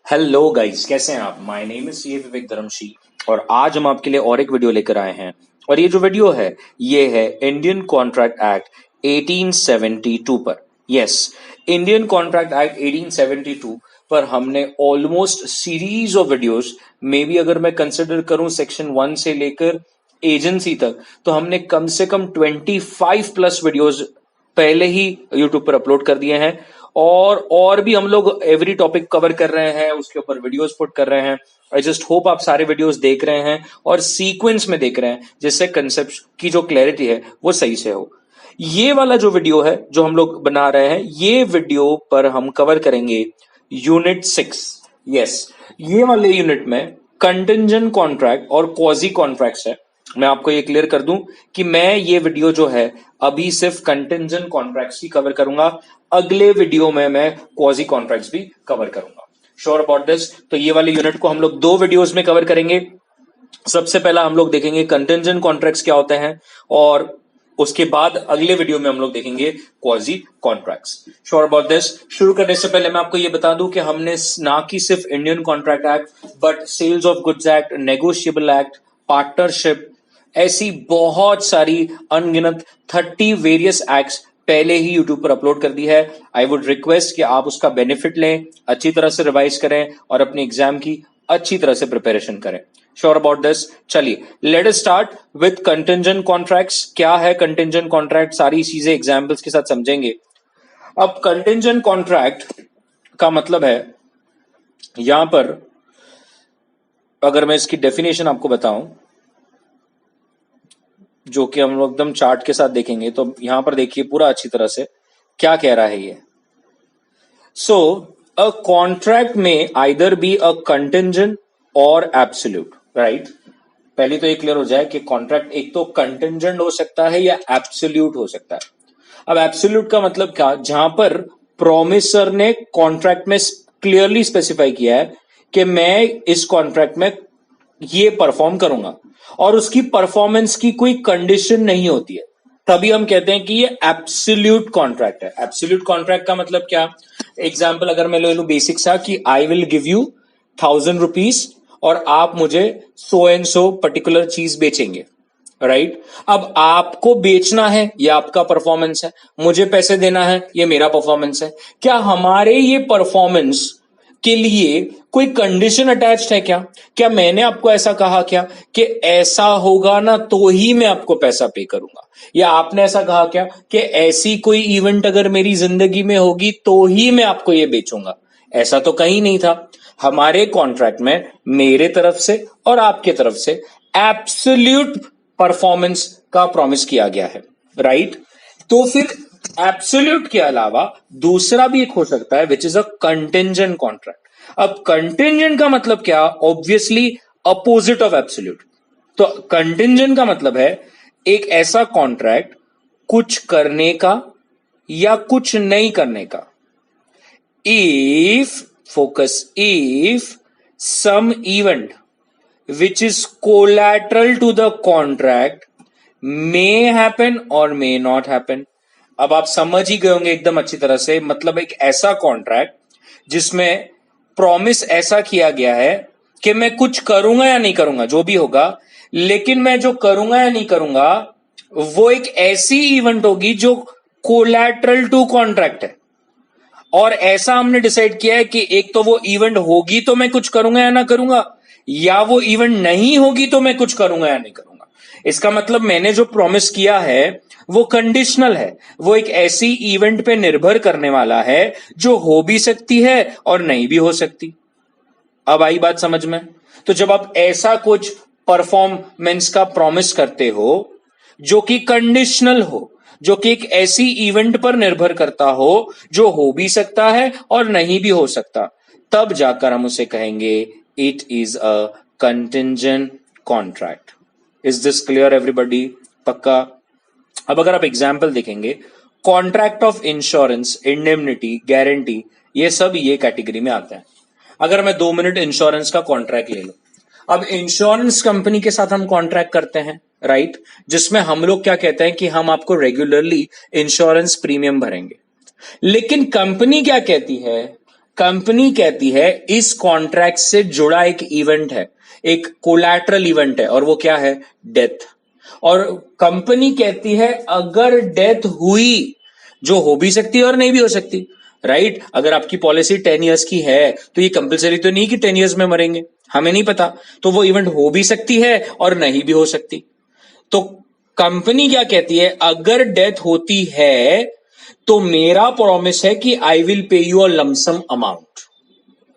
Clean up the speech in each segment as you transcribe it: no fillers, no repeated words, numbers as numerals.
Hello guys, कैसे हैं आप। माय नेम इज सी विवेक धर्मशी और आज हम आपके लिए और एक वीडियो लेकर आए हैं। और ये जो वीडियो है ये है इंडियन कॉन्ट्रैक्ट एक्ट 1872 पर। यस, इंडियन कॉन्ट्रैक्ट एक्ट 1872 पर हमने almost series of videos, may be अगर मैं कंसिडर करूं सेक्शन 1 से लेकर एजेंसी तक, तो हमने कम से कम 25 प्लस वीडियोस पहले ही यूट्यूब पर अपलोड कर दिए हैं। और भी हम लोग एवरी टॉपिक कवर कर रहे हैं, उसके ऊपर वीडियोस पुट कर रहे हैं। आई जस्ट होप आप सारे वीडियोस देख रहे हैं और सीक्वेंस में देख रहे हैं, जिससे कंसेप्ट की जो क्लैरिटी है वो सही से हो। ये वाला जो वीडियो है जो हम लोग बना रहे हैं, ये वीडियो पर हम कवर करेंगे यूनिट 6। यस, ये वाले यूनिट में कंटिंजेंट कॉन्ट्रैक्ट और क्वाजी कॉन्ट्रैक्ट्स है। मैं आपको ये क्लियर कर दूं कि मैं ये वीडियो जो है अभी सिर्फ कंटिंजेंट कॉन्ट्रैक्ट्स ही कवर करूंगा, अगले वीडियो में मैं क्वाजी कॉन्ट्रैक्ट्स भी कवर करूंगा। Sure about this. तो ये वाले यूनिट को हम लोग 2 वीडियोस में कवर करेंगे। सबसे पहला हम लोग देखेंगे कंटिंजेंट कॉन्ट्रैक्ट्स क्या होते हैं, और उसके बाद अगले वीडियो में हम लोग देखेंगे quasi contracts. Sure about this. शुरू करने से पहले मैं आपको ये बता दूं कि हमने ना कि सिर्फ Indian contract act but sales of goods act, negotiable act, partnership, ऐसी बहुत सारी अनगिनत 30 वेरियस एक्ट्स पहले ही यूट्यूब पर अपलोड कर दी है। आई वुड रिक्वेस्ट कि आप उसका बेनिफिट लें, अच्छी तरह से रिवाइज करें और अपने एग्जाम की अच्छी तरह से प्रिपरेशन करें। Sure about this. चलिए let us start with contingent contracts. क्या है कंटिंजेंट कॉन्ट्रैक्ट, सारी चीजें एग्जाम्पल्स के साथ समझेंगे। अब कंटिंजेंट कॉन्ट्रैक्ट का मतलब है, यहां पर अगर मैं इसकी डेफिनेशन आपको बताऊं, जो कि हम लोग एकदम चार्ट के साथ देखेंगे, तो यहां पर देखिए पूरा अच्छी तरह से क्या कह रहा है ये। सो अ कॉन्ट्रैक्ट में आइदर बी अ कंटिंजेंट और एब्सोल्यूट, राइट। पहले तो ये क्लियर हो जाए कि कॉन्ट्रैक्ट एक तो कंटिंजेंट हो सकता है या एब्सोल्यूट हो सकता है। अब एब्सोल्यूट का मतलब क्या, जहां पर प्रोमिसर ने कॉन्ट्रैक्ट में क्लियरली स्पेसिफाई किया है कि मैं इस कॉन्ट्रैक्ट में ये परफॉर्म करूंगा और उसकी परफॉर्मेंस की कोई कंडीशन नहीं होती है, तभी हम कहते हैं कि ये एब्सोल्यूट कॉन्ट्रैक्ट है। एब्सोल्यूट कॉन्ट्रैक्ट का मतलब क्या, एग्जाम्पल अगर मैं ले लूं बेसिक सा कि I will give you 1000 rupees और आप मुझे सो एंड सो पर्टिकुलर चीज बेचेंगे, राइट। अब आपको बेचना है, ये आपका परफॉर्मेंस है, मुझे पैसे देना है, ये मेरा परफॉर्मेंस है। क्या हमारे ये परफॉर्मेंस के लिए कोई कंडीशन अटैच्ड है क्या? क्या मैंने आपको ऐसा कहा क्या कि ऐसा होगा ना तो ही मैं आपको पैसा पे करूंगा, या आपने ऐसा कहा क्या कि ऐसी कोई इवेंट अगर मेरी जिंदगी में होगी तो ही मैं आपको ये बेचूंगा? ऐसा तो कहीं नहीं था। हमारे कॉन्ट्रैक्ट में मेरे तरफ से और आपके तरफ से एब्सोल्यूट परफॉर्मेंस का प्रॉमिस किया गया है, राइट। तो फिर एब्सोल्यूट के अलावा दूसरा भी एक हो सकता है which is a contingent contract. अब कंटिंजेंट का मतलब क्या, ऑब्वियसली अपोजिट ऑफ एब्सोल्यूट। तो कंटिंजेंट का मतलब है एक ऐसा कॉन्ट्रैक्ट कुछ करने का या कुछ नहीं करने का। If focus, if some event which is collateral to the contract may happen or may not happen। अब आप समझ ही गए होंगे एकदम अच्छी तरह से, मतलब एक ऐसा कॉन्ट्रैक्ट जिसमें प्रॉमिस ऐसा किया गया है कि मैं कुछ करूंगा या नहीं करूंगा, जो भी होगा, लेकिन मैं जो करूंगा या नहीं करूंगा वो एक ऐसी इवेंट होगी जो कोलैटरल टू कॉन्ट्रैक्ट है। और ऐसा हमने डिसाइड किया है कि एक तो वो इवेंट होगी तो मैं कुछ करूंगा या ना करूंगा, या वो इवेंट नहीं होगी तो मैं कुछ करूंगा या नहीं करूंगा। इसका मतलब मैंने जो प्रॉमिस किया है वो कंडीशनल है, वो एक ऐसी इवेंट पे निर्भर करने वाला है जो हो भी सकती है और नहीं भी हो सकती। अब आई बात समझ में। तो जब आप ऐसा कुछ परफॉर्मेंस का प्रॉमिस करते हो जो कि कंडीशनल हो, जो कि एक ऐसी इवेंट पर निर्भर करता हो जो हो भी सकता है और नहीं भी हो सकता, तब जाकर हम उसे कहेंगे it is a contingent contract. Is this clear everybody? पक्का? अब अगर आप एग्जाम्पल देखेंगे, contract of insurance, indemnity, guarantee, ये सब ये कैटेगरी में आते हैं। अगर मैं 2 मिनट इंश्योरेंस का कॉन्ट्रैक्ट ले लूं, अब इंश्योरेंस कंपनी के साथ हम कॉन्ट्रैक्ट करते हैं, राइट, जिसमें हम लोग क्या कहते हैं कि हम आपको रेगुलरली इंश्योरेंस प्रीमियम भरेंगे। लेकिन कंपनी क्या कहती है, कंपनी कहती है इस कॉन्ट्रैक्ट से जुड़ा एक इवेंट है, एक कोलैटरल इवेंट है, और वो क्या है? डेथ। और कंपनी कहती है अगर डेथ हुई, जो हो भी सकती है और नहीं भी हो सकती, राइट? अगर आपकी पॉलिसी 10 इयर्स की है तो ये कंपलसरी तो नहीं कि 10 इयर्स में मरेंगे, हमें नहीं पता, तो वो इवेंट हो भी सकती है और नहीं भी हो सकती। तो कंपनी क्या कहती है, अगर डेथ होती है तो मेरा प्रॉमिस है कि आई will pay you a lump sum amount,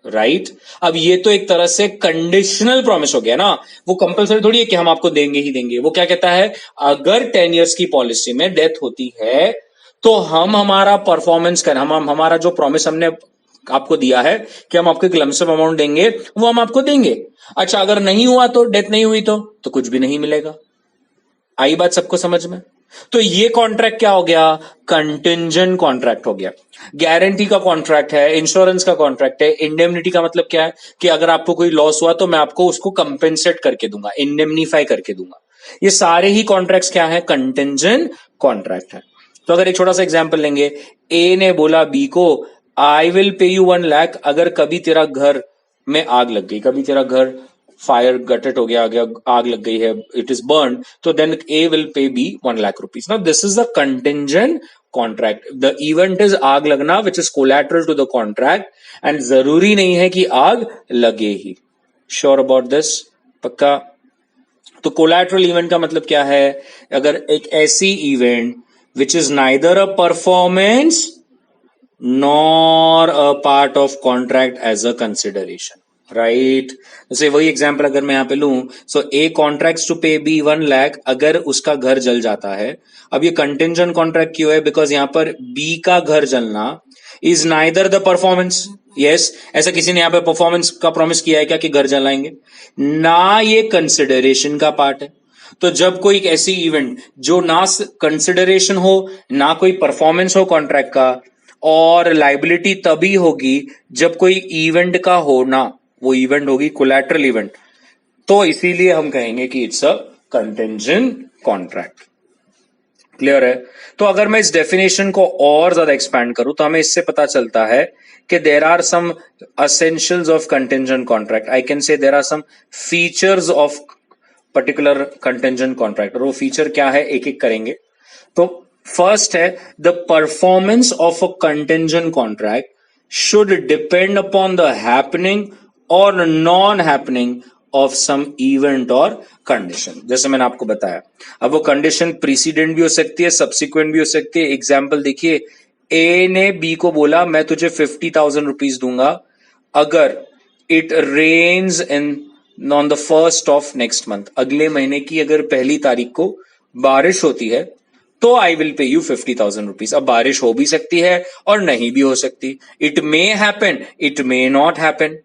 right? अब ये तो एक तरह से कंडीशनल प्रॉमिस हो गया ना, वो कंपलसरी थोड़ी है कि हम आपको देंगे ही देंगे। वो क्या कहता है, अगर 10 इयर्स की पॉलिसी में डेथ होती है तो हम हमारा परफॉर्मेंस कर, हम हमारा जो प्रॉमिस हमने आपको दिया है कि हम आपको एक लमसम अमाउंट देंगे, वो हम आपको देंगे। अच्छा, अगर नहीं हुआ तो, डेथ नहीं हुई तो कुछ भी नहीं मिलेगा। आई बात सबको समझ में? तो ये कॉन्ट्रैक्ट क्या हो गया? कंटिंजेंट कॉन्ट्रैक्ट हो गया। गारंटी का कॉन्ट्रैक्ट है, इंश्योरेंस का कॉन्ट्रैक्ट है। इंडेमनिटी का मतलब क्या है कि अगर आपको कोई लॉस हुआ तो मैं आपको उसको कंपेंसेट करके दूंगा, इंडेमनीफाई करके दूंगा। ये सारे ही कॉन्ट्रैक्ट्स क्या है? कंटिंजेंट कॉन्ट्रैक्ट है। तो अगर एक छोटा सा एग्जांपल लेंगे, ए ने बोला बी को आई विल पे यू 1 लाख अगर कभी तेरा घर में आग लग गई, कभी तेरा घर फायर गटेट हो गया, आग लग गई है, इट इज बर्न, तो then A will pay B 1 lakh rupees. Now this is the contingent contract. The event is आग लगना which is collateral to the contract and जरूरी नहीं है कि आग लगे ही। Sure about this? पक्का? तो कोलैटरल इवेंट का मतलब क्या है? अगर एक ऐसी event which is neither a performance nor a part of contract as a consideration, right? जैसे वही एग्जांपल अगर मैं यहां पे लूं, so a contracts to pay B 1 lakh अगर उसका घर जल जाता है। अब ये कंटिंजेंट कॉन्ट्रैक्ट क्यों है? बिकॉज यहां पर बी का घर जलना is neither the performance, yes, ऐसा किसी ने यहां पे परफॉर्मेंस का प्रॉमिस किया है क्या कि घर जलाएंगे? ना ये कंसिडरेशन का पार्ट है। तो जब कोई ऐसी इवेंट जो ना कंसिडरेशन हो ना कोई परफॉर्मेंस हो कॉन्ट्रैक्ट का, और लाइबिलिटी तभी होगी जब कोई इवेंट का होना, वो इवेंट होगी कोलैटरल इवेंट, तो इसीलिए हम कहेंगे कि it's a contingent contract. Clear है? तो अगर मैं इस डेफिनेशन को और ज्यादा एक्सपैंड करूं तो हमें इससे पता चलता है कि there are some essentials of contingent contract. I can say there are some features of particular contingent contract, और वो फीचर क्या है एक एक करेंगे। तो फर्स्ट है, the performance of a contingent contract should depend upon the happening और non happening of some event और कंडीशन। जैसे मैंने आपको बताया, अब वो कंडीशन प्रीसीडेंट भी हो सकती है, सब्सिक्वेंट भी हो सकती है। एग्जाम्पल देखिए, ए ने बी को बोला मैं तुझे 50,000 रुपीज दूंगा अगर it rains in on the first of next month, अगले महीने की अगर पहली तारीख को बारिश होती है तो आई विल पे यू 50,000 रुपीज। अब बारिश हो भी सकती है और नहीं भी हो सकती, it may happen, it may not happen.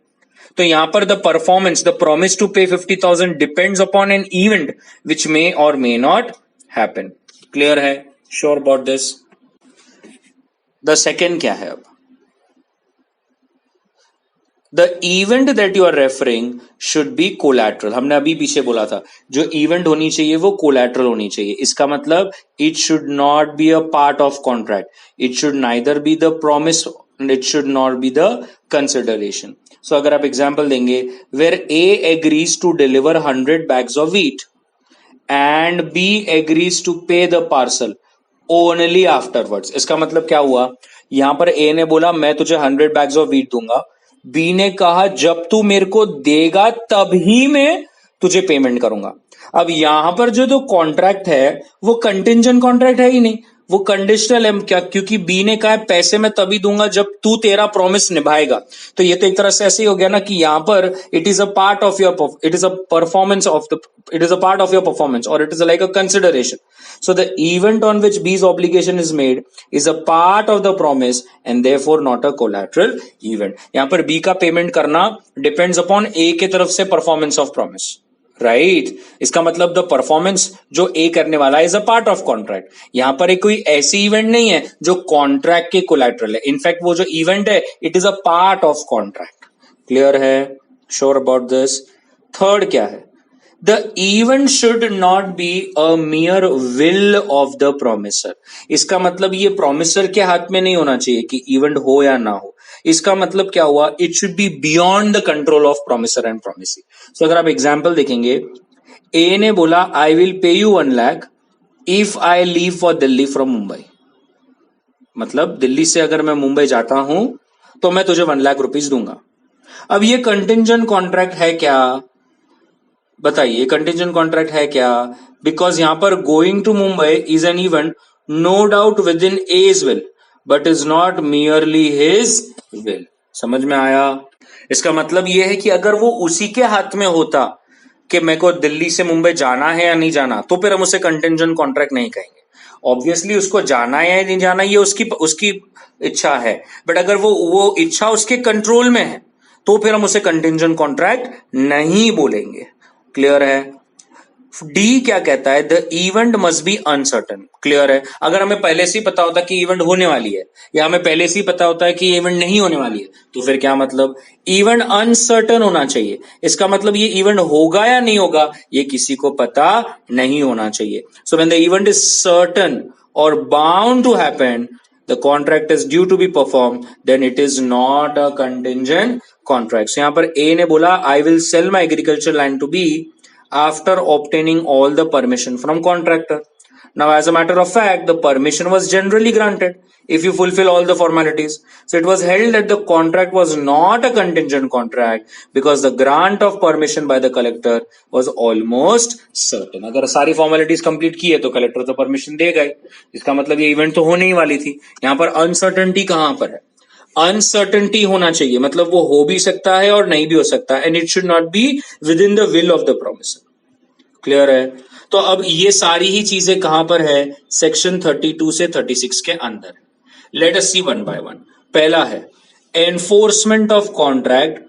तो यहां पर the performance, the promise to pay 50,000 depends upon an event which may or may not happen. Clear है? Sure about this? The second क्या है? अब the event that you are referring should be collateral. हमने अभी पीछे बोला था जो इवेंट होनी चाहिए वो कोलैटरल होनी चाहिए। इसका मतलब it should not be a part of contract, it should neither be the promise, it should not be the consideration. So अगर आप एग्जाम्पल देंगे, where A agrees to deliver 100 bags of wheat and B agrees to pay the parcel only afterwards. इसका मतलब क्या हुआ? यहां पर ए ने बोला मैं तुझे 100 bags of wheat दूंगा, बी ने कहा जब तू मेरे को देगा तभी मैं तुझे पेमेंट करूंगा। अब यहां पर जो तो कॉन्ट्रैक्ट है वो कंटिंजेंट कॉन्ट्रैक्ट है ही नहीं, वो कंडीशनल है। क्या? क्योंकि बी ने कहा पैसे मैं तभी दूंगा जब तू तेरा प्रॉमिस निभाएगा। तो ये तो एक तरह से ऐसे ही हो गया ना कि यहां पर it is a part of your, it is a performance of the, it is a part of your performance और it is like a consideration. So the event on which B's obligation is made is a part of the promise and therefore not a collateral event. यहां पर B का payment करना depends upon A के तरफ से performance of promise, right? इसका मतलब the performance जो ए करने वाला है is a part of contract. यहां पर एक कोई ऐसी इवेंट नहीं है जो कॉन्ट्रैक्ट के कोलैटरल है, इनफैक्ट वो जो इवेंट है it is a part of contract. Clear है? Sure about this? थर्ड क्या है? The event should not be a mere will of the promiser. इसका मतलब ये promiser के हाथ में नहीं होना चाहिए कि इवेंट हो या ना हो, इसका मतलब क्या हुआ, it should be beyond the control of promisor and promisee. So अगर आप एग्जाम्पल देखेंगे, ए ने बोला I will pay you 1 lakh if I leave for Delhi from Mumbai. मतलब दिल्ली से अगर मैं मुंबई जाता हूं तो मैं तुझे 1 लाख रुपीज दूंगा। अब ये कंटिंजेंट कॉन्ट्रैक्ट है क्या, बताइए, कंटिंजेंट कॉन्ट्रैक्ट है क्या? बिकॉज यहां पर going to Mumbai is an event no doubt within as will but is not merely his will. समझ में आया? इसका मतलब यह है कि अगर वो उसी के हाथ में होता कि मेरे को दिल्ली से मुंबई जाना है या नहीं जाना, तो फिर हम उसे कंटिंजेंट कॉन्ट्रैक्ट नहीं कहेंगे। ऑब्वियसली उसको जाना है या नहीं जाना ये उसकी उसकी इच्छा है, बट अगर वो इच्छा उसके कंट्रोल में है तो फिर हम उसे कंटिंजेंट कॉन्ट्रैक्ट नहीं बोलेंगे। क्लियर है? डी क्या कहता है, the event must be uncertain. Clear है? अगर हमें पहले से ही पता होता कि इवेंट होने वाली है, या हमें पहले से ही पता होता है कि इवेंट नहीं होने वाली है, तो फिर क्या मतलब, इवेंट अनसर्टन होना चाहिए। इसका मतलब ये इवेंट होगा या नहीं होगा ये किसी को पता नहीं होना चाहिए। So when the event is certain और bound to happen, the contract is due to be performed, then it is not a contingent contract. So यहां पर A ने बोला I will sell my agricultural land to B after obtaining all the permission from contractor. Now as a matter of fact, the permission was generally granted if you fulfill all the formalities. So it was held that the contract was not a contingent contract because the grant of permission by the collector was almost certain. अगर सारी formalities complete की है तो collector तो permission देगा ही। इसका मतलब ये event तो होने ही वाली थी। यहाँ पर uncertainty कहां पर है? अनसर्टेनिटी होना चाहिए, मतलब वो हो भी सकता है और नहीं भी हो सकता है, and it should not be with in the will of the promisor. Clear है? तो अब ये सारी ही चीजें कहां पर है? सेक्शन 32 से 36 के अंदर। Let us see one by one. पहला है enforcement of contract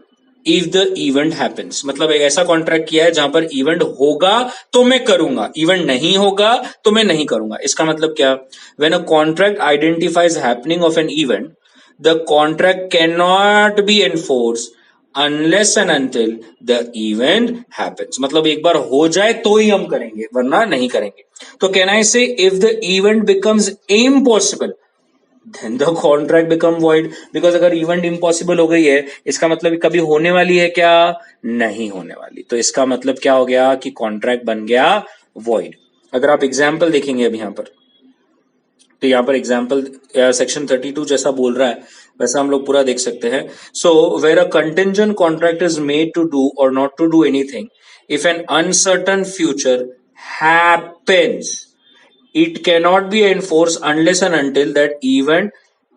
if the event happens. मतलब एक ऐसा कॉन्ट्रैक्ट किया है जहां पर इवेंट होगा तो मैं करूंगा, इवेंट नहीं होगा तो मैं नहीं करूंगा। इसका मतलब क्या? When a contract identifies happening of an event, the contract cannot be enforced unless and until the event happens. मतलब एक बार हो जाए तो ही हम करेंगे, वरना नहीं करेंगे। तो can I say if the event becomes impossible then the contract become void? because अगर event impossible हो गई है इसका मतलब कभी होने वाली है क्या? नहीं होने वाली। तो इसका मतलब क्या हो गया कि contract बन गया void। अगर आप एग्जाम्पल देखेंगे अभी यहां पर, तो यहां पर एग्जाम्पल सेक्शन 32 जैसा बोल रहा है वैसा हम लोग पूरा देख सकते हैं। So where a contingent contract is made to do or not to do anything if an uncertain future happens, it cannot be enforce unless and until that event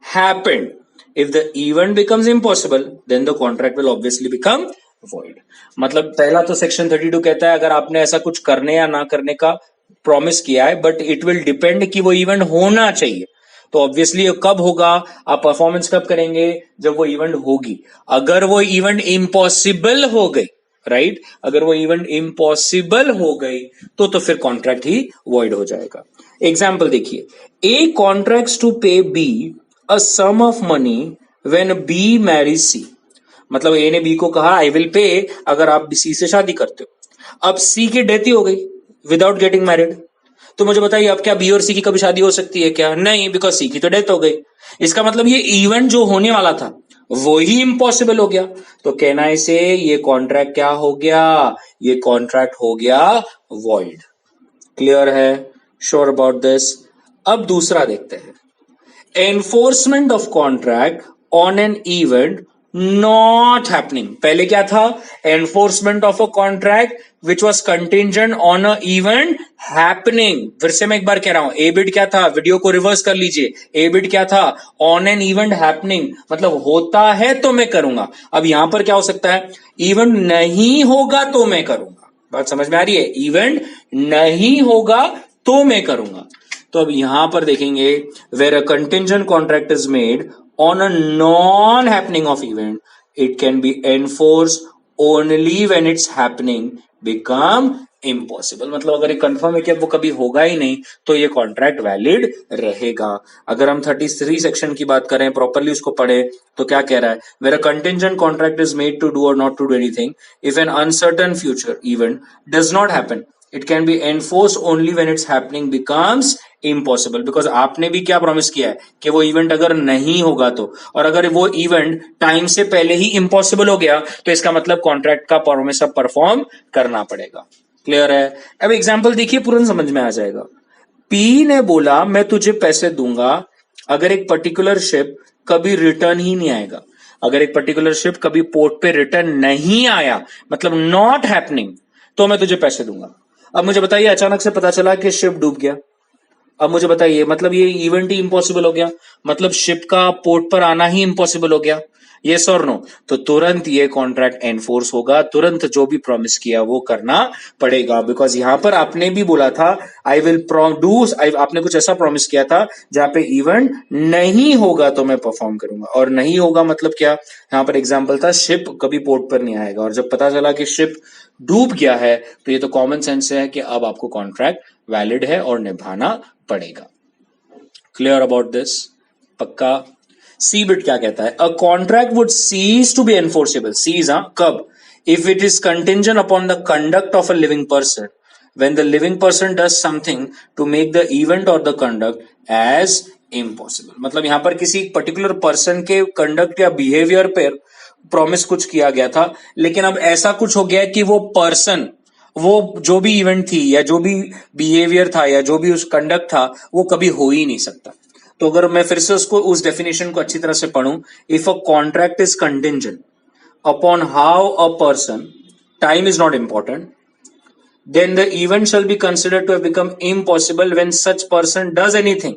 happened. If the event becomes impossible then the contract will obviously become void. मतलब पहला तो section 32 कहता है अगर आपने ऐसा कुछ करने या ना करने का प्रॉमिस किया है, बट इट विल डिपेंड कि वो इवेंट होना चाहिए। तो ऑब्वियसली कब होगा, आप परफॉर्मेंस कब करेंगे? जब वो इवेंट होगी। अगर वो इवेंट इम्पॉसिबल हो गई, राइट, अगर वो इवेंट इम्पॉसिबल हो गई तो फिर कॉन्ट्रैक्ट ही वॉइड हो जाएगा। एग्जाम्पल देखिए, A contracts to pay B a sum of money when B marries C. मतलब ए ने बी को कहा आई विल पे अगर आप सी से शादी करते हो। अब सी की डेथ ही हो गई विदाउट गेटिंग मैरिड, तो मुझे बताइए अब क्या बी और सी की कभी शादी हो सकती है क्या? नहीं, बिकॉज सी की तो डेथ हो गई। इसका मतलब ये इवेंट जो होने वाला था वो ही इम्पॉसिबल हो गया। तो कहना है से ये कॉन्ट्रैक्ट क्या हो गया? ये कॉन्ट्रैक्ट हो गया वॉइड। क्लियर है? Sure about this? अब दूसरा देखते हैं, enforcement of contract on an event not happening. पहले क्या था? Enforcement of a contract which was contingent on a event happening. फिर से मैं एक बार कह रहा हूं, ए बिट क्या था? वीडियो को रिवर्स कर लीजिए। ए बिट क्या था? ऑन एन इवेंट हैपनिंग, मतलब होता है तो मैं करूंगा। अब यहां पर क्या हो सकता है? इवेंट नहीं होगा तो मैं करूंगा। बात समझ में आ रही है? इवेंट नहीं होगा तो मैं करूंगा। तो अब यहां पर देखेंगे, where a contingent contract is made on a non-happening of event, it can be enforced only when it's happening become impossible। मतलब अगर ये कंफर्म है कि अब वो कभी होगा ही नहीं तो ये कॉन्ट्रैक्ट वैलिड रहेगा। अगर हम 33 सेक्शन की बात करें, प्रॉपरली उसको पढ़े तो क्या कह रहा है? Where a contingent contract is made to do or not to do anything if an uncertain future event does not happen, it can be enforced only when it's happening becomes impossible, because आपने भी क्या promise किया है कि वो event अगर नहीं होगा तो, और अगर वो इवेंट टाइम से पहले ही इम्पॉसिबल हो गया तो इसका मतलब कॉन्ट्रैक्ट का प्रॉमिस अब परफॉर्म करना पड़ेगा। क्लियर है? अब एग्जाम्पल देखिए, पूरा समझ में आ जाएगा। पी ने बोला मैं तुझे पैसे दूंगा अगर एक पर्टिकुलर शिप कभी रिटर्न ही नहीं आएगा। अगर एक पर्टिकुलर शिप कभी पोर्ट पे रिटर्न नहीं आया, मतलब नॉट हैपनिंग, तो मैं तुझे पैसे दूंगा। अब मुझे बताइए, अचानक से पता चला कि शिप डूब गया। अब मुझे बताइए, मतलब ये इवेंट ही इम्पॉसिबल हो गया, मतलब शिप का पोर्ट पर आना ही इम्पॉसिबल हो गया, यस और नो? तो तुरंत ये कॉन्ट्रैक्ट एनफोर्स होगा, तुरंत जो भी प्रॉमिस किया वो करना पड़ेगा, बिकॉज यहां पर आपने भी बोला था आई विल डू, आपने कुछ ऐसा प्रॉमिस किया था जहां पे इवेंट नहीं होगा तो मैं परफॉर्म करूंगा, और नहीं होगा मतलब क्या? यहां पर एग्जाम्पल था शिप कभी पोर्ट पर नहीं आएगा, और जब पता चला कि शिप डूब गया है तो ये तो कॉमन सेंस है कि अब आपको कॉन्ट्रैक्ट वैलिड है और निभाना पड़ेगा। Clear about this? पक्का? सी बिट क्या कहता है? A contract would cease to be enforceable, cease, कब? If it is contingent upon the conduct of a living person, when the living person does something to make the event or the conduct as impossible। मतलब यहां पर किसी particular person के conduct या behaviour पर promise कुछ किया गया था, लेकिन अब ऐसा कुछ हो गया कि वो पर्सन, वो जो भी इवेंट थी या जो भी बिहेवियर था या जो भी उस कंडक्ट था वो कभी हो ही नहीं सकता। तो अगर मैं फिर से उसको, उस डेफिनेशन को अच्छी तरह से पढ़ूं, if a contract is contingent upon how a person, time is not important, then the event shall be considered to have become impossible when such person does anything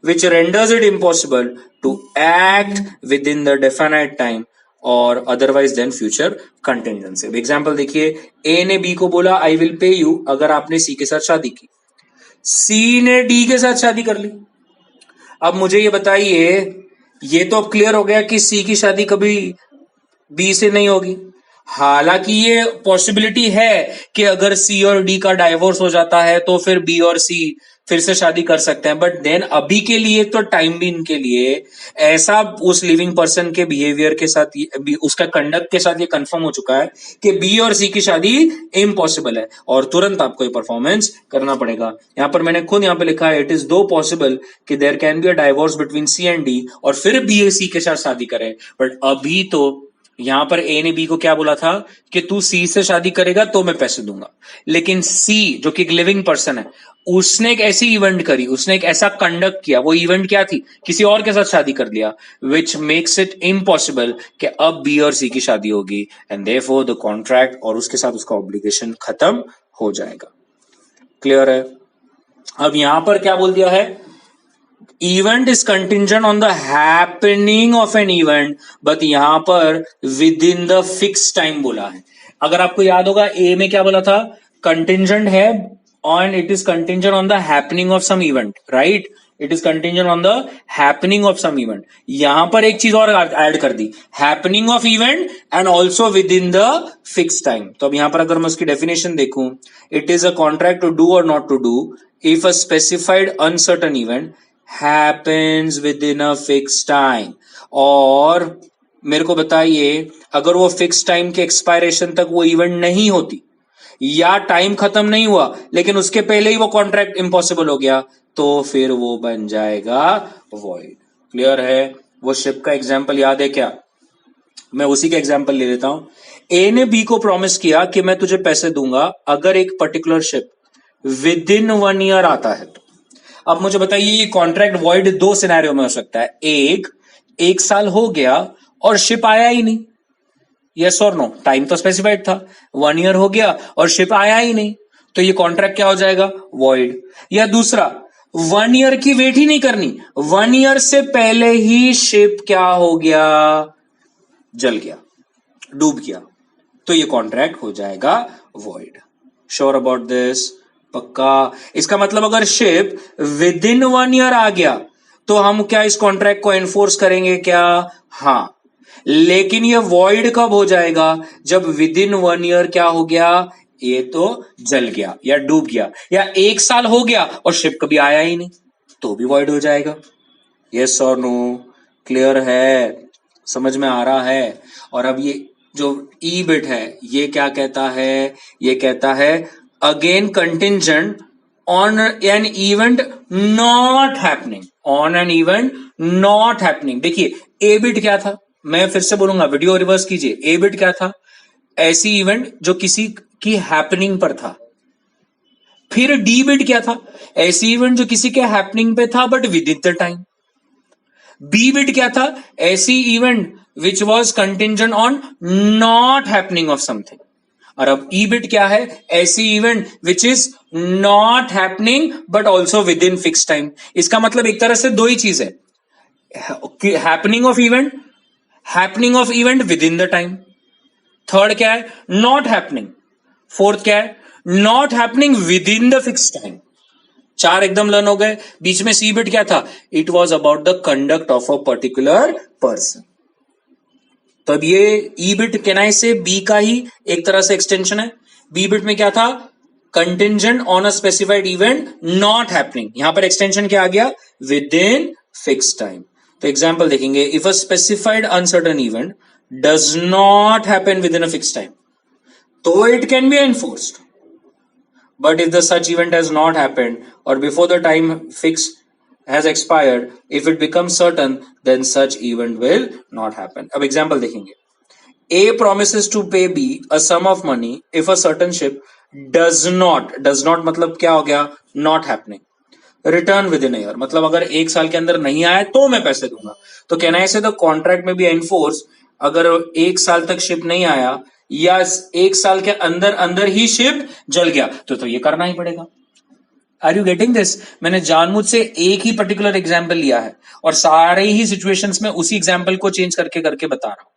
which renders it impossible to act within the definite time और otherwise than future contingency। Example देखिए, ए ने B को बोला I will pay you अगर आपने सी के साथ शादी की, सी ने डी के साथ शादी कर ली। अब मुझे ये बताइए, ये तो अब क्लियर हो गया कि सी की शादी कभी बी से नहीं होगी। हालांकि ये पॉसिबिलिटी है कि अगर सी और डी का डाइवोर्स हो जाता है तो फिर बी और सी फिर से शादी कर सकते हैं, बट देन अभी के लिए तो टाइम बीइंग के लिए ऐसा उस लिविंग पर्सन के बिहेवियर के साथ, उसका कंडक्ट के साथ ये कंफर्म हो चुका है कि बी और सी की शादी इम्पॉसिबल है और तुरंत आपको ये परफॉर्मेंस करना पड़ेगा। यहां पर मैंने खुद यहां पे लिखा है, इट इज दो पॉसिबल कि there can be a divorce between C and D और फिर बी सी के साथ शादी करे, बट अभी तो यहां पर ए ने बी को क्या बोला था कि तू सी से शादी करेगा तो मैं पैसे दूंगा, लेकिन सी जो कि एक लिविंग पर्सन है, उसने एक ऐसी इवेंट करी, उसने एक ऐसा कंडक्ट किया, वो इवेंट क्या थी? किसी और के साथ शादी कर लिया, विच मेक्स इट इम्पॉसिबल कि अब बी और सी की शादी होगी, एंड देयरफॉर द कॉन्ट्रैक्ट और उसके साथ उसका ऑब्लिगेशन खत्म हो जाएगा। क्लियर है? अब यहां पर क्या बोल दिया है? Event is contingent on the happening of an event, but यहां पर with in the fix time बोला है। अगर आपको याद होगा, ए में क्या बोला था? कंटिंजेंट है on, it is contingent on the happening of some event, right? It is contingent on the happening of some event. यहां पर एक चीज और ऐड कर दी, happening of event and also within the fix time. तो अब यहां पर अगर मैं उसकी डेफिनेशन देखूं, it is a contract to do or not to do if a specified uncertain event happens within a fixed time। और मेरे को बताइए, अगर वो फिक्स टाइम के एक्सपायरेशन तक वो इवेंट नहीं होती या टाइम खत्म नहीं हुआ लेकिन उसके पहले ही वो कॉन्ट्रैक्ट इम्पॉसिबल हो गया, तो फिर वो बन जाएगा वॉइड। क्लियर है? वो शिप का एग्जाम्पल याद है क्या? मैं उसी का एग्जाम्पल ले लेता हूं। ए ने बी को प्रॉमिस किया कि मैं तुझे पैसे दूंगा अगर एक particular ship with in 1 year आता है तो। अब मुझे बताइए, ये कॉन्ट्रैक्ट वॉइड दो सिनेरियो में हो सकता है। एक साल हो गया और शिप आया ही नहीं, यस और नो? टाइम तो स्पेसिफाइड था। 1 ईयर हो गया और शिप आया ही नहीं, तो ये कॉन्ट्रैक्ट क्या हो जाएगा? वॉइड। या दूसरा, 1 ईयर की वेट ही नहीं करनी, 1 ईयर से पहले ही शिप क्या हो गया? जल गया, डूब गया, तो ये कॉन्ट्रैक्ट हो जाएगा वॉइड। Sure about this? पक्का? इसका मतलब अगर शिप विद इन 1 ईयर आ गया तो हम क्या इस कॉन्ट्रैक्ट को एनफोर्स करेंगे क्या? हां, लेकिन ये वॉइड कब हो जाएगा? जब विद इन 1 ईयर क्या हो गया? ये तो जल गया या डूब गया, या 1 साल हो गया और शिप कभी आया ही नहीं, तो भी वॉइड हो जाएगा। यस और नो? क्लियर है? समझ में आ रहा है? और अब ये जो ई बिट है ये क्या कहता है? ये कहता है again contingent on an event not happening, on an event not happening. देखिए ए बिट क्या था, मैं फिर से बोलूंगा, वीडियो रिवर्स कीजिए। ए बिट क्या था, ऐसी इवेंट जो किसी की हैपनिंग पर था। फिर डी बिट क्या था, ऐसी इवेंट जो किसी के हैपनिंग पे था but within the time. B bit क्या था, ऐसी event which was contingent on not happening of something. और अब ई बिट क्या है, ऐसी event which is not happening but also within fix time. इसका मतलब एक तरह से दो ही चीज है, happening of event, happening of event within the time. Third क्या है, नॉट हैपनिंग। फोर्थ क्या है, not happening with in the fix time. चार एकदम लर्न हो गए। बीच में सी बिट क्या था, it was about the conduct of a particular person. तो अब ये ई बिट केनाई से बी का ही एक तरह से एक्सटेंशन है। बी बिट में क्या था, contingent on a specified event not happening, यहां पर एक्सटेंशन क्या आ गया, विद इन फिक्स टाइम। तो एग्जांपल देखेंगे, if a specified uncertain event does not happen within a fix time तो it can be enforced, but if the such event has not happened or before the time fix has expired, if it becomes certain then such event will not happen. अब example देखेंगे, A promises to pay B a sum of money if a certain ship does not मतलब क्या हो गया, not happening, return within a year, मतलब अगर एक साल के अंदर नहीं आया तो मैं पैसे दूंगा। तो कहना है से द कॉन्ट्रैक्ट में भी एनफोर्स, अगर एक साल तक शिप नहीं आया या एक साल के अंदर अंदर ही शिप जल गया तो ये करना ही पड़ेगा। Are you getting this? मैंने जानबूझ से एक ही पर्टिकुलर एग्जाम्पल लिया है और सारे ही सिचुएशंस में उसी एग्जाम्पल को चेंज करके करके बता रहा हूं।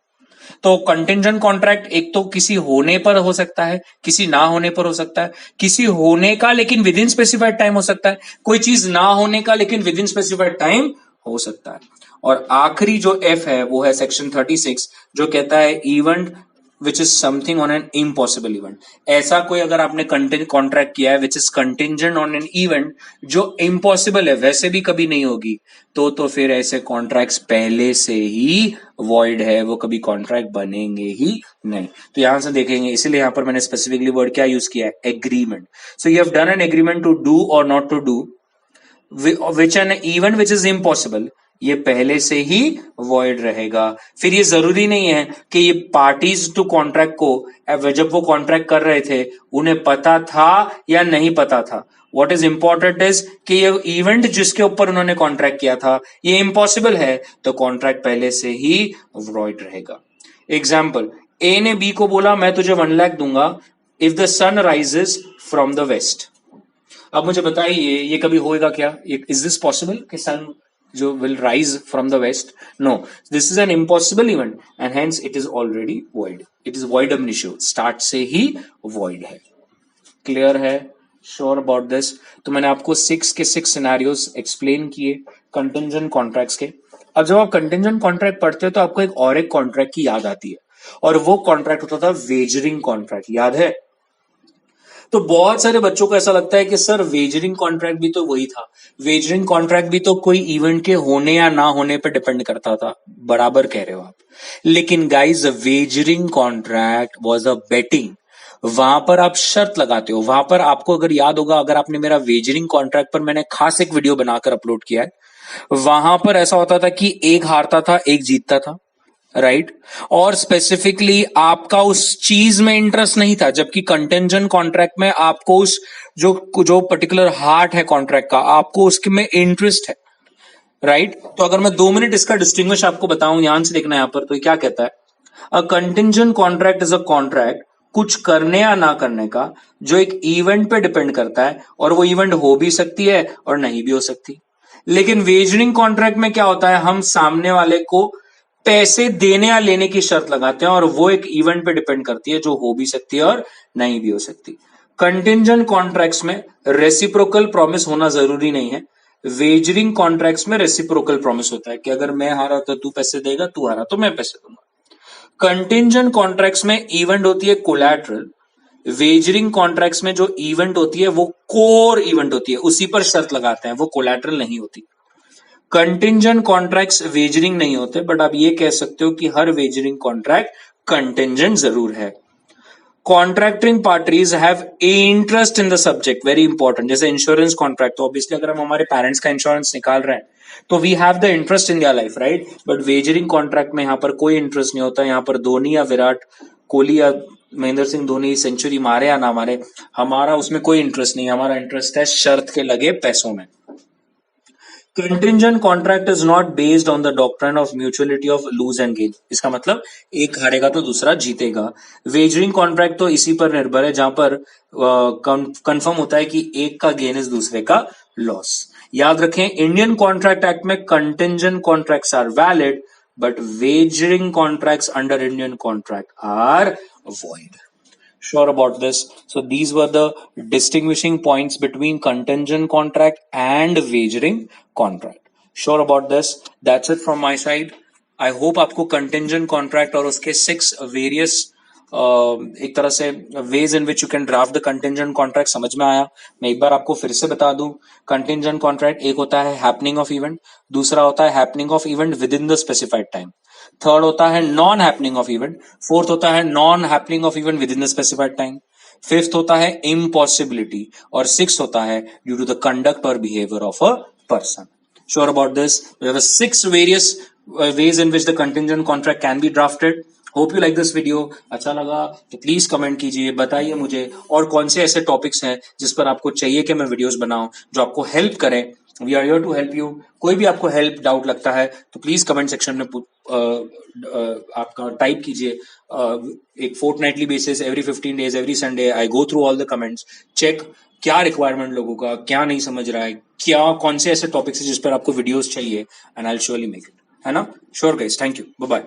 तो कंटिंजेंट कॉन्ट्रैक्ट एक तो किसी होने पर हो सकता है, किसी ना होने पर हो सकता है, किसी होने का लेकिन विद इन स्पेसिफाइड टाइम हो सकता है, कोई चीज ना होने का लेकिन विद इन स्पेसिफाइड टाइम हो सकता है। और आखिरी जो एफ है वो है सेक्शन 36 जो कहता है event which is something on an impossible event. ऐसा कोई अगर आपने कॉन्ट्रैक्ट किया है which is contingent on an event जो इम्पॉसिबल है, वैसे भी कभी नहीं होगी, तो फिर ऐसे कॉन्ट्रैक्ट्स पहले से ही वॉइड है, वो कभी कॉन्ट्रैक्ट बनेंगे ही नहीं। तो यहां से देखेंगे, इसीलिए यहां पर मैंने स्पेसिफिकली वर्ड क्या यूज किया है, agreement. So you have done an agreement to do or not to do which an event which is impossible, ये पहले से ही वॉइड रहेगा। फिर ये जरूरी नहीं है कि ये पार्टीज टू कॉन्ट्रैक्ट को जब वो कॉन्ट्रैक्ट कर रहे थे उन्हें पता था या नहीं पता था। व्हाट इज इंपॉर्टेंट इज कि ये इवेंट जिसके ऊपर उन्होंने कॉन्ट्रैक्ट किया था ये इम्पॉसिबल है तो कॉन्ट्रैक्ट पहले से ही वॉइड रहेगा। एग्जाम्पल, ए ने बी को बोला मैं तुझे 1 लाख दूंगा if the sun rises from the west. अब मुझे बताइए ये कभी होएगा क्या, इज दिस पॉसिबल कि सन जो will rise from the west? No, this is an impossible event and hence it is already void. It is void ab initio, start से ही void है। क्लियर है? Sure about this? तो मैंने आपको 6 के 6 scenarios explain किए कंटिंजेंट कॉन्ट्रैक्ट्स के। अब जब आप कंटिंजेंट कॉन्ट्रैक्ट पढ़ते हो तो आपको एक कॉन्ट्रैक्ट की याद आती है और वो कॉन्ट्रैक्ट होता था वेजरिंग कॉन्ट्रैक्ट, याद है? तो बहुत सारे बच्चों को ऐसा लगता है कि सर वेजरिंग कॉन्ट्रैक्ट भी तो वही था, वेजरिंग कॉन्ट्रैक्ट भी तो कोई इवेंट के होने या ना होने पर डिपेंड करता था। बराबर कह रहे हो आप, लेकिन guys wagering contract was a betting. वहां पर आप शर्त लगाते हो, वहां पर आपको अगर याद होगा, अगर आपने मेरा वेजरिंग कॉन्ट्रैक्ट पर मैंने खास एक वीडियो बनाकर अपलोड किया है, वहां पर ऐसा होता था कि एक हारता था एक जीतता था, राइट और स्पेसिफिकली आपका उस चीज में इंटरेस्ट नहीं था, जबकि कंटिंजेंट कॉन्ट्रैक्ट में आपको उस जो पर्टिकुलर हार्ट है कॉन्ट्रैक्ट का, आपको उसके में इंटरेस्ट है, राइट तो अगर मैं 2 मिनट इसका डिस्टिंग्विश आपको बताऊं, ध्यान से देखना यहां पर, तो क्या कहता है, a contingent contract is a contract कुछ करने या ना करने का जो एक इवेंट पे डिपेंड करता है और वो इवेंट हो भी सकती है और नहीं भी हो सकती। लेकिन वेजरिंग कॉन्ट्रैक्ट में क्या होता है, हम सामने वाले को पैसे देने या लेने की शर्त लगाते हैं और वो एक इवेंट पे डिपेंड करती है जो हो भी सकती है और नहीं भी हो सकती। कंटिंजेंट कॉन्ट्रैक्ट्स में रेसिप्रोकल प्रॉमिस होना जरूरी नहीं है, वेजरिंग कॉन्ट्रैक्ट्स में रेसिप्रोकल प्रॉमिस होता है कि अगर मैं हारा तो तू पैसे देगा, तू हारा तो मैं पैसे दूंगा। कंटिंजेंट कॉन्ट्रैक्ट्स में इवेंट होती है कोलैटरल, वेजरिंग कॉन्ट्रैक्ट्स में जो इवेंट होती है वो कोर इवेंट होती है, उसी पर शर्त लगाते हैं, वो कोलैटरल नहीं होती। कंटिंजेंट कॉन्ट्रैक्ट्स वेजरिंग नहीं होते, बट आप ये कह सकते हो कि हर वेजरिंग कॉन्ट्रैक्ट कंटिंजेंट जरूर है। Contracting parties have interest in the subject, very important. जैसे इंश्योरेंस कॉन्ट्रैक्ट, तो ऑब्वियसली अगर हम हमारे पेरेंट्स का इंश्योरेंस निकाल रहे हैं तो we have the interest in their life, right. But wagering contract में यहाँ पर कोई इंटरेस्ट नहीं होता। यहाँ पर धोनी या विराट कोहली या महेंद्र सिंह धोनी सेंचुरी मारे या ना मारे, हमारा उसमें कोई इंटरेस्ट नहीं। हमारा इंटरेस्ट है शर्त के लगे पैसों में। Contingent contract is not based on the doctrine of mutuality of lose and gain. इसका मतलब एक हारेगा तो दूसरा जीतेगा। वेजरिंग कॉन्ट्रैक्ट तो इसी पर निर्भर है जहां पर कंफर्म होता है कि एक का गेन इज दूसरे का लॉस। याद रखें, इंडियन कॉन्ट्रैक्ट एक्ट में contingent contracts are valid but wagering contracts under Indian contract are void. Sure about this? So these were the distinguishing points between contingent contract and wagering contract. Sure about this? That's it from my side. I hope आपको contingent contract और उसके 6 various एक तरह से ways in which you can draft the contingent contract समझ में आया। मैं एक बार आपको फिर से बता दूं, contingent contract एक होता है happening of event, दूसरा होता है happening of event within the specified time, third होता है non happening of event, fourth होता है non happening of event within the specified time, fifth होता है इम्पॉसिबिलिटी, और सिक्स होता है ड्यू टू द कंडक्ट और behaviour of a person. Sure about this? We have 6 various ways in which the contingent contract can be drafted. Hope you like this video. अच्छा लगा तो please comment कीजिए, बताइए मुझे और कौन से ऐसे टॉपिक्स हैं जिस पर आपको चाहिए कि मैं वीडियोस बनाऊं जो आपको हेल्प करें। We are here to help you. कोई भी आपको हेल्प डाउट लगता है तो प्लीज कमेंट सेक्शन में आपका टाइप कीजिए। एक fortnightly basis, every 15 days, every Sunday I go through all the comments, check क्या रिक्वायरमेंट लोगों का, क्या नहीं समझ रहा है, क्या कौन से ऐसे टॉपिक्स है जिस पर आपको वीडियोस चाहिए, and I will surely make it, है ना। Sure guys, thank you, bye bye.